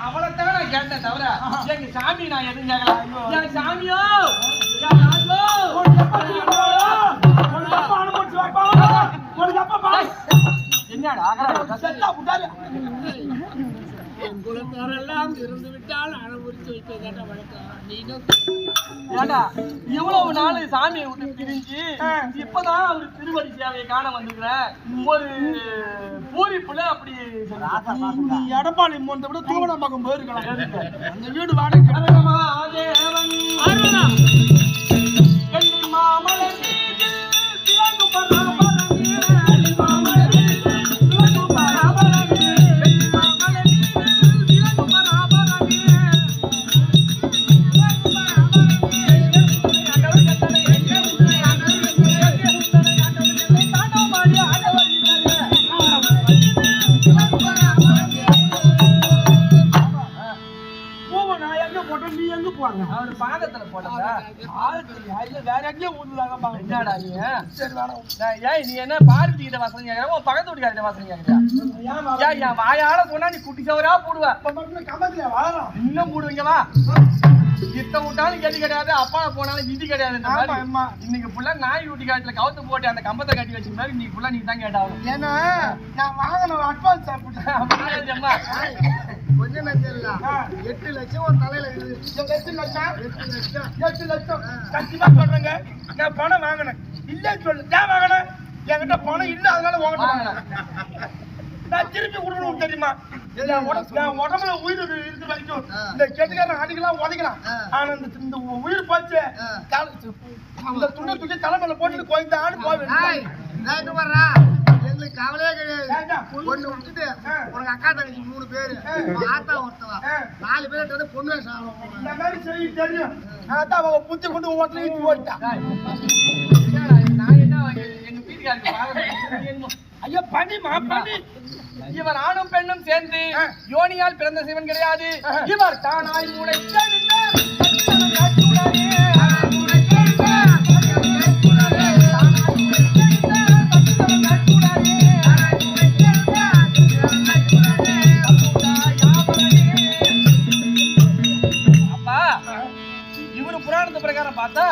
அவளைத்தான் நான் கேட்டேன் தவிர எங்க சாமி நான் எதுவும் கேட்கல. என் சாமியோ என்னடா என் குலத்தாரெல்லாம் இருந்து விட்டால் அனுபவித்து வைப்பதான வழக்கம். ஏண்டா இவ்வளவு நாள் சாமியை விட்டு பிரிஞ்சு இப்பதான் அவரு திருவடி சேவையை காண வந்துக்கிறேன். ஒரு பூரிப்புல அப்படி எடப்பாடி போனதை விட தூவனம்பாக்கம் போயிருக்கலாம். அந்த வீடு வாடகை அவர் பாதத்துல போட்டா வேற எங்கேயும் ஊர்லாங்க. என்னடா நீ ஏன் நீ என்ன பார்வதி கிட்ட வசனம் கேட்கற உன் பக்கத்து வீட்டுக்காரிட்ட வசனம் கேட்கறியா? என் வாயால சொன்னா நீ குட்டி சவரா போடுவ. இன்னும் போடுவீங்க வா. இத்த விட்டாலும் கட்டி கிடையாது, அப்பா போனாலும் விதி கிடையாது. இன்னைக்கு ஃபுல்லா நாய் வீட்டு காட்டுல கவுத்து போட்டு அந்த கம்பத்தை கட்டி வச்சுக்க மாதிரி இன்னைக்கு ஃபுல்லா நீ தான் கேட்டாகும். ஏன்னா நான் வாங்கின அட்வான்ஸ் கொஞ்சம் லட்சம் இல்ல 8 லட்சம் ஒரு தலையில இருக்குது. 8 லட்சம் கண்டிப்பா சொல்றேங்க. நான் பணம் வாங்கினேன் இல்லன்னு சொல்லு. ஏன் வாங்கினேன்? என்கிட்ட பணம் இல்ல, அதனால வாங்கினேன். நான் திருப்பி கொடுக்கணும் தெரியுமா? உடம்புல உயிர் இருக்கிற வரைக்கும் இந்த கெட்டுக்காரன் அடிக்கலாம் உதைக்கலாம். ஆனா இந்த உயிர் போச்சு இந்த துணை தூக்கி தலைமையில போட்டுட்டு கோயிந்தான்னு போவேன். எங்களுக்கு கவலையே கிடையாது. ஒண்ணு விட்டுட்டு உனக்கு அக்கா தங்கச்சி 3 பேரு, ஆத்தா ஒருத்தவா 4 பேர் பொண்ணு வேஷம். இந்த மாதிரி செய்ய தெரியும். அதான் அவங்க புத்தி கொண்டு ஓட்டல இட்டு போட்டான். நான் என்ன எங்க வீட்டுக்காரங்க ஐயோ பண்ணிமா பண்ணி. இவர் ஆணும் பெண்ணும் சேர்ந்து யோனியால் பிறந்த சிவன் கிடையாது. இவர் தானாய் முளைத்த புராணத்து பிரகாரம் பார்த்தா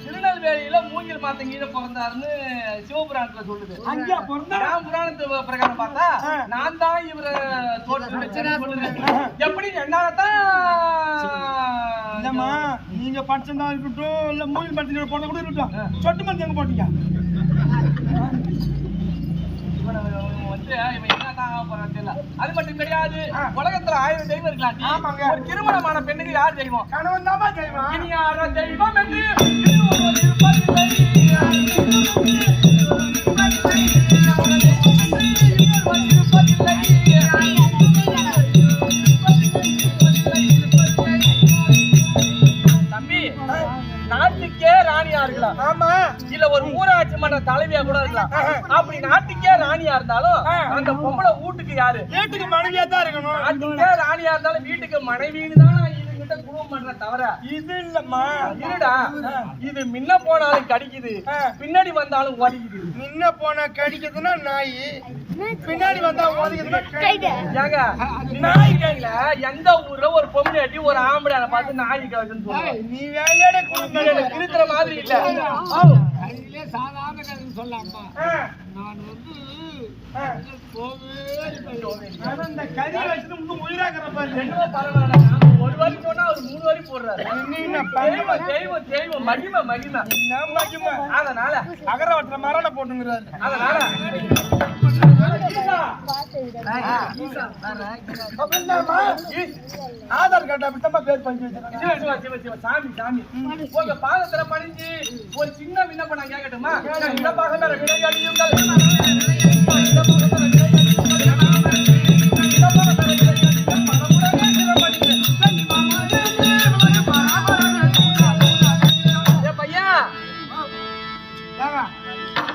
திருநெல்வேலியில மூங்கில் மாத்தங்கீழ பிறந்தாருன்னு சிவபுராணத்துல சொல்லுது. புராணத்து பிரகாரம் பார்த்தா நான் தான் இவரை தோற்று வச்சேன். எப்படி என்னாலதான் நீங்க படிச்சதா இருக்கட்டும் இல்ல மூங்கில் மாத்தங்கீழ போன கூட இருக்கட்டும், சொட்டு மருந்து எங்க போட்டீங்க? அது மட்டும் கிடையாது, உலகத்துல 1000 தெய்வம் இருக்கலாம். ஒரு திருமணமான பெண்ணுக்கு யார் தெய்வம்? கணவன் தான் தெய்வம். இனி யார தெய்வம் என்று தம்பி நாட்டுக்கே ராணியா இருக்கலாம். ஆமா, இல்ல ஒரு ஊராட்சி மன்ற தலைவியா கூட இருக்கலாம். அப்படி நாட்டுக்கே ராணியா இருந்தாலும் அந்த பொம்பளை வீட்டுக்கு யாரு? வீட்டுக்கு மனைவியா தான் இருக்கணும். நாட்டுக்கே ராணியா இருந்தாலும் வீட்டுக்கு மனைவின்னு தான் இதுகிட்ட குடும்பம் பண்ற தவிர இது இல்லம்மா. இருடா, இது முன்ன போனாலும் கடிக்குது, பின்னாடி வந்தாலும் ஒதுக்குது. முன்ன போனா கடிக்குதுன்னா நாய், பின்னாடி வந்தா ஒதுக்குதுன்னா ஏங்க நாய் கையில எந்த ஊர்ல ஒரு பொம்பளை ஒரு ஆம்பளை அதை பார்த்து நாய் கழுதுன்னு சொல்லுவாங்க. நீ வேலையோட குடும்பம் திருத்துற மாதிரி இல்ல. சாதாரண கதை சொல்லாமா? நான் இந்த கறி வச்சுட்டு இன்னும் உயிராக்கிற பாரு. பரவாயில்ல, ஒரு வரி சொன்னா ஒரு 3 வரி போடுறாரு. தெய்வம் தெய்வம் மகிமை மகிமை. அதனால அகரவற்ற மரண போட்டுங்கிறாரு. அதனால ஆதார் கார்டு அப்படித்தான் பேர் பண்ணி வச்சிருக்காங்க. சாமி சாமி உங்க பாதத்துல பணிஞ்சு ஒரு சின்ன விண்ணப்பம் நான் கேட்கட்டுமா? இடப்பாக விடையடியுங்கள்.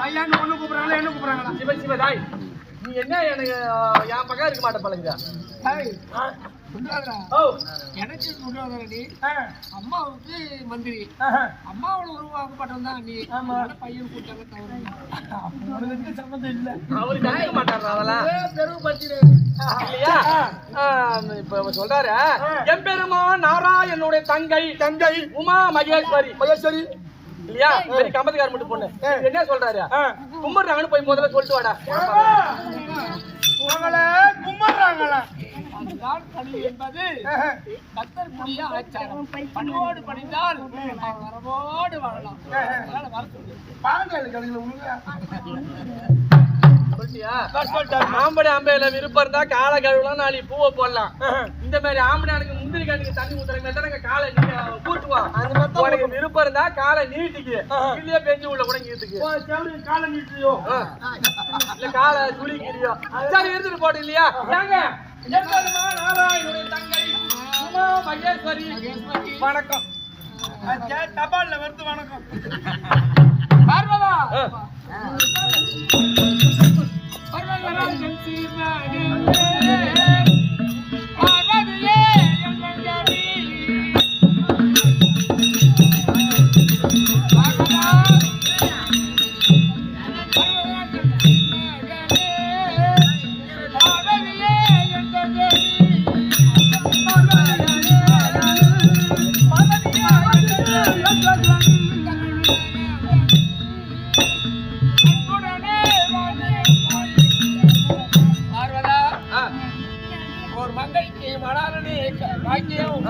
பையன் ஒண்ணு கூப்பிடுறாங்களா என்ன கூப்பிடுறாங்களா? சிவ சிவதாய், நீ என்ன எனக்கு என் பக்கம் இருக்க மாட்டேன் பழகுதா? சொல்றாதடா. ஓ எனக்கு சொல்றாதடா நீ. ஆ, அம்மாவுக்கு மந்திரி. ஆஹா. அம்மாவோட உருவாக்கப்பட்டவன் தான் நீ. ஆமா. அதனால பையன் கூட்டாங்க தவறு. உனக்கு சம்மந்தம் இல்ல. அவரு கண்டுக்க மாட்டாரா அதெல்லாம் பெருமை படுத்திடு. இல்லையா? இப்ப சொல்றாரு எம்பெருமான் நாராயணனுடைய தங்கை தங்கை உமா மகேஸ்வரி மகேஸ்வரி. இல்லையா? பெரிய கம்பத்துக்கார மட்டும் பொண்ணு. என்ன சொல்றாரு? கும்பிடுறாங்கன்னு போய் முதல்ல சொல்லிட்டு வாடா. உங்களை கும்பிடுறாங்களா? அதுதான் கல்வி என்பது ஆஹா. கத்தற்குரிய ஆச்சாரம். பண்போடு படித்தால் நாம் வரவோடு வாழலாம். அதனால வர சொல்லு. பாஞ்சாலி கடையில உள்ள சொல்லிட்டியா? ஆம்படை ஆம்பையில விருப்பம் இருந்தா காலை கழுவலாம், நாளைக்கு பூவை போடலாம். இந்த மாதிரி ஆம்படையானுக்கு முந்திரி கண்ணுக்கு தண்ணி ஊத்துற மாதிரி தானே காலை கூட்டுவான். உனக்கு விருப்பம் இருந்தா காலை நீட்டிக்கு இல்லையே பெஞ்சு உள்ள கூட நீட்டுக்கு காலை நீட்டியோ? இல்ல காலை சுழிக்கிறியோ சரி எடுத்துட்டு போட்டு இல்லையா? ஏங்க எம்பெருமான் நாராயணனுடைய தங்கை உமா மகேஸ்வரி வணக்கம். தபால்ல வருது வணக்கம். பார்வதா ஆ. பர்வதராஜன் சீர்நாடு பார்வதியே எங்கள் ஜாதி. பார்வதா பர்வதராஜன் சீர்நாடு பார்வதியே எங்கள் ஜாதி. பார்வதா ஆ. ஒரு மங்கைக்கு மணாலனே பாக்கியம்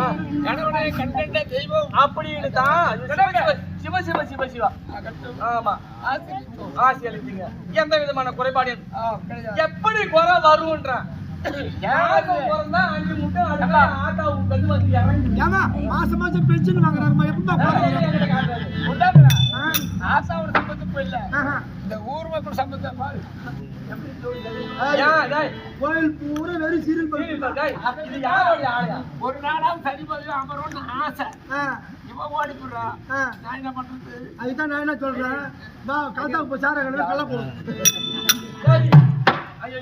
கணவனை கண்கண்ட தெய்வம் அப்படின்னு தான் சிவ சிவ சிவ சிவா ஆமா ஆசி அளித்தீங்க. எந்த விதமான குறைபாடு எப்படி குறை வரும்ன்றான். யாரும் பிறந்தா 5 முட்டை அடுப்பா ஆட்டா உட்காந்து வந்து இறங்கி ஏமா மாசம் மாசம் பென்ஷன் வாங்குறாருமா? எப்பமா ஆசாவோட சம்பந்தம் இல்ல இந்த ஊர் மக்கள் சம்பந்தம் பாரு. கோயில் பூரா வெறும் சீரியல் இது யாரோட ஆளையா? ஒரு நாளாவது சரி பதிவு அமரோன்னு ஆசை. இவன் ஓடி போடுறா. நான் என்ன பண்றது? அதுதான் நான் என்ன சொல்றேன், கலத்தா சார கல்ல போடும். சரி ஐயோ